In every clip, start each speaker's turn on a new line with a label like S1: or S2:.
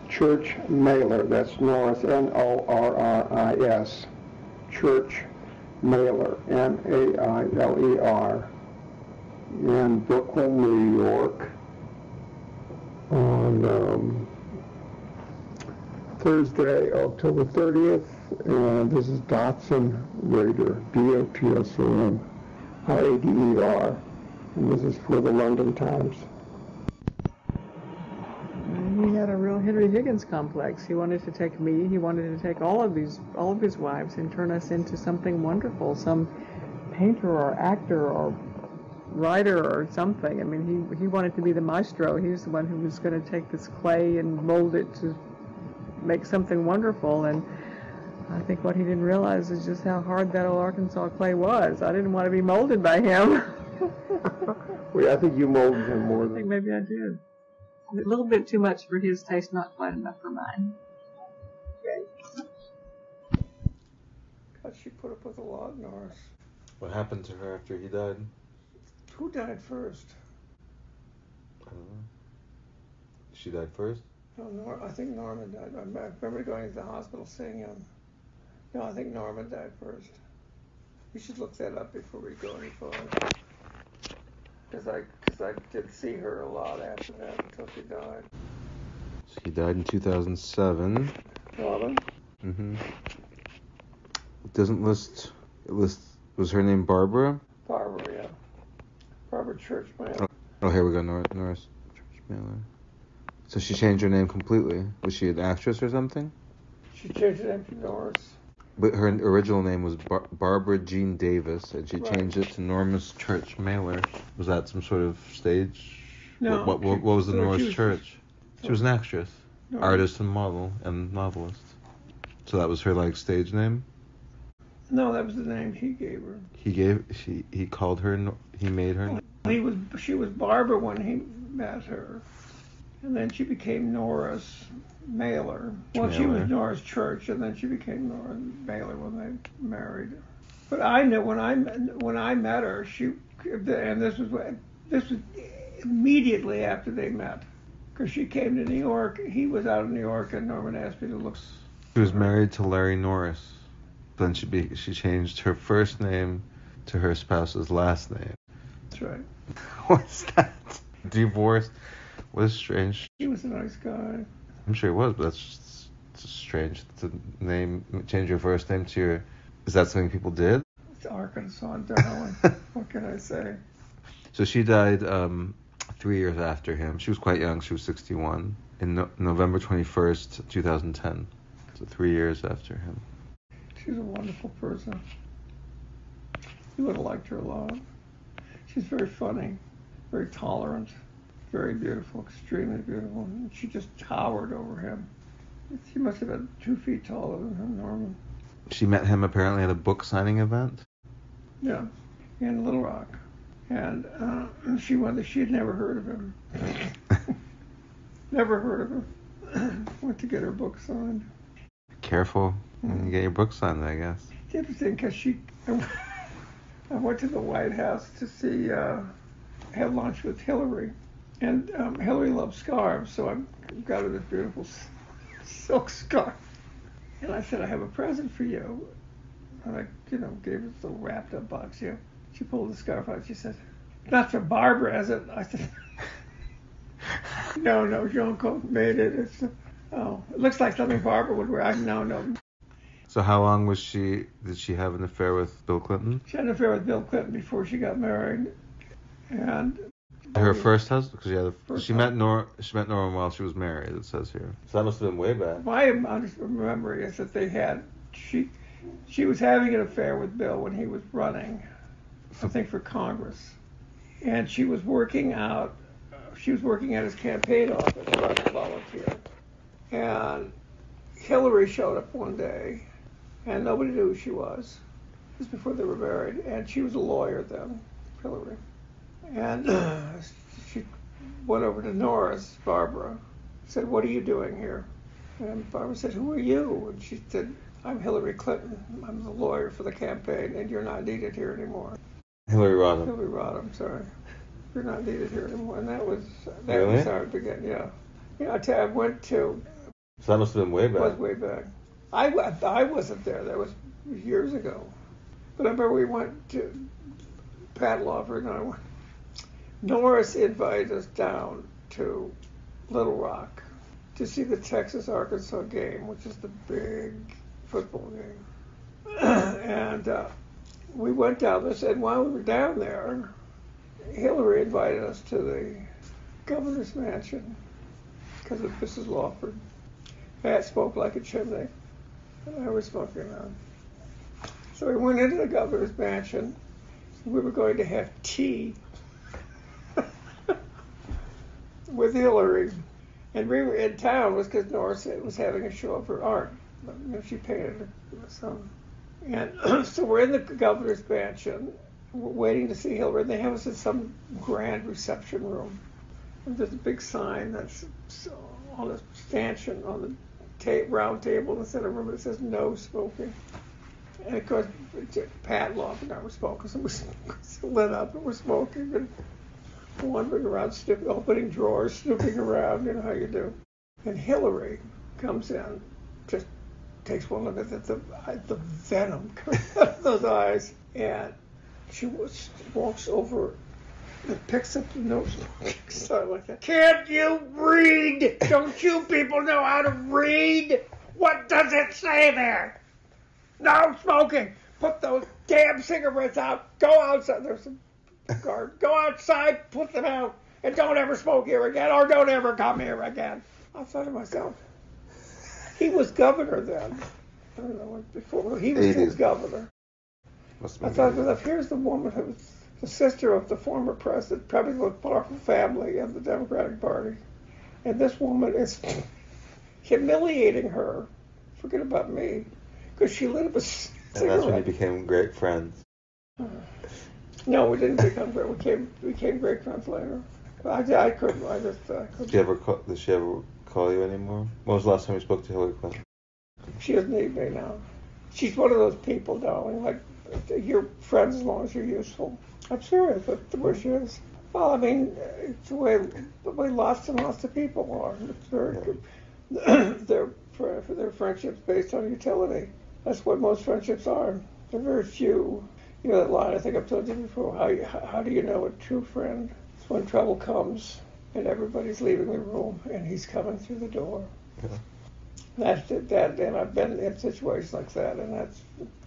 S1: Church Mailer. That's Norris, Norris, Church Mailer, Mailer, in Brooklyn, New York, on Thursday, October 30th, and this is Dotson, Rader, Dotson, Rader, and this is for the London Times.
S2: He had a real Henry Higgins complex. He wanted to take me, he wanted to take all of his wives and turn us into something wonderful, some painter or actor or writer or something. I mean, he wanted to be the maestro. He was the one who was going to take this clay and mold it to make something wonderful. And I think what he didn't realize is just how hard that old Arkansas clay was. I didn't want to be molded by him.
S1: Well, I think you molded him more than...
S2: I think maybe I did. A little bit too much for his taste, not quite enough for mine.
S1: Okay. God, she put up with a lot, Norris.
S3: What happened to her after he died?
S1: Who died first?
S3: I don't know. She died first?
S1: No, I think Norman died. I remember going to the hospital seeing him. No, I think Norman died first. You should look that up before we go any further. Because I did see her a lot after that until she died.
S3: So he died in 2007.
S1: Norman?
S3: Mm-hmm. It doesn't list... Was her name Barbara?
S1: Barbara, yeah. Barbara Church Mailer.
S3: Oh, here we go, Norris Church Mailer. So she changed her name completely. Was she an actress or something?
S1: She changed her name to Norris.
S3: But her original name was Barbara Jean Davis, and she changed it to Norris Church Mailer. Was that some sort of stage?
S1: No.
S3: What was the Norris Church? She was an actress, artist and model, and novelist. So that was her, stage name?
S1: No, that was the name he gave her.
S3: He called her, he made her...
S1: She was Barbara when he met her. And then she became Norris Mailer. Well, she was Norris Church, and then she became Norris Mailer when they married. But I know when I met her, and this was immediately after they met, because she came to New York. He was out of New York, and Norman asked me to look.
S3: She was married to Larry Norris. Then she changed her first name to her spouse's last name.
S1: That's right.
S3: What's that? Divorced. What is strange?
S1: He was a nice guy.
S3: I'm sure he was, but that's just strange to change your first name to your... Is that something people did?
S1: It's Arkansas, darling. What can I say?
S3: So she died 3 years after him. She was quite young. She was 61. In November 21st, 2010. So 3 years after him.
S1: She's a wonderful person. You would have liked her a lot. She's very funny, very tolerant, very beautiful, extremely beautiful. And she just towered over him. She must have been 2 feet taller than him, Norman.
S3: She met him apparently at a book signing event?
S1: Yeah, in Little Rock. And she had never heard of him. Never heard of him. Went to get her book signed.
S3: Careful when you get your book signed, I guess.
S1: It's interesting because I went to the White House to see, have lunch with Hillary. And Hillary loves scarves, so I got her this beautiful silk scarf. And I said, I have a present for you. And I, gave her this little wrapped up box, She pulled the scarf out. She said, not for Barbara, is it? I said, no, your uncle made it. It looks like something Barbara would wear. No.
S3: So how long did she have an affair with Bill Clinton?
S1: She had an affair with Bill Clinton before she got married. And
S3: her first husband? Because she met Norman while she was married, it says here. So that must have been way back.
S1: My memory is that she was having an affair with Bill when he was running, I think, for Congress. And she was working at his campaign office, running volunteer. And Hillary showed up one day, and nobody knew who she was. This was before they were married, and she was a lawyer then, Hillary. And she went over to Norris, Barbara, said, what are you doing here? And Barbara said, who are you? And she said, I'm Hillary Clinton. I'm the lawyer for the campaign, and you're not needed here anymore.
S3: Hillary Rodham.
S1: Hillary Rodham, sorry. You're not needed here anymore. And that was
S3: really?
S1: Hard to get, yeah. You know, I went to.
S3: So that must have been way back.
S1: Was way back. I wasn't there. That was years ago. But I remember we went to Pat Lawford and I went. Norris invited us down to Little Rock to see the Texas-Arkansas game, which is the big football game. And we went down there, and while we were down there, Hillary invited us to the governor's mansion because of Mrs. Lawford. Pat spoke like a chimney, and I was smoking on. So we went into the governor's mansion. We were going to have tea with Hillary. And we were in town was because Norris was having a show of her art. You know, she painted some. And so we're in the governor's mansion, we're waiting to see Hillary. They have us in some grand reception room. And there's a big sign that's on a stanchion on the round table in the center room that says no smoking. And of course, Pat Lawford and I were smoking, so we lit up and we're smoking and wandering around, opening drawers, snooping around, you know how you do. And Hillary comes in, just takes one look at the venom coming out of those eyes, and she walks over and picks up the no smoking sign like that. Can't you read? Don't you people know how to read? What does it say there? No smoking. Put those damn cigarettes out. Go outside. There's some guard. Go outside, put them out, and don't ever smoke here again, or don't ever come here again. I thought to myself, he was governor then. I don't know what before he was his governor. I thought to myself, here's the woman who was the sister of the former president, probably the most powerful family of the Democratic Party, and this woman is humiliating her. Forget about me, because she lit up a cigarette.
S3: And that's when you became great friends.
S1: No, we didn't become great. We became great friends later. I couldn't.
S3: Did she ever call you anymore? When was the last time you spoke to Hillary Clinton?
S1: She doesn't need me now. She's one of those people, darling. Like, you're friends as long as you're useful. I'm serious. That's the way she is. Well, I mean, it's the way lots and lots of people are. It's very good. Their friendships based on utility. That's what most friendships are. There are very few. You know that line I think I've told you before. How do you know a true friend? It's when trouble comes and everybody's leaving the room and he's coming through the door. Yeah. And I've been in situations like that, and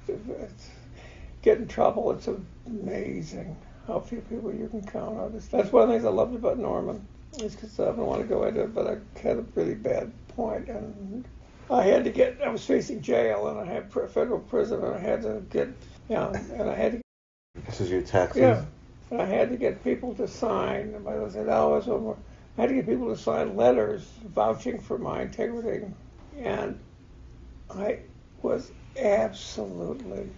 S1: it's get in trouble. It's amazing how few people you can count on. That's one of the things I loved about Norman. Is because I don't want to go into it, but I had a really bad point, and I was facing jail, and I had federal prison, and I had to get. Yeah, and I had to.
S3: This is your taxes?
S1: Yeah, and I had to get people to sign. And I said, I had to get people to sign letters vouching for my integrity, and I was absolutely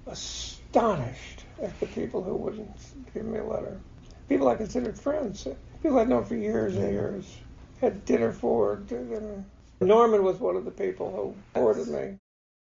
S1: astonished at the people who wouldn't give me a letter. People I considered friends, people I'd known for years and years, had dinner for. Norman was one of the people who supported me.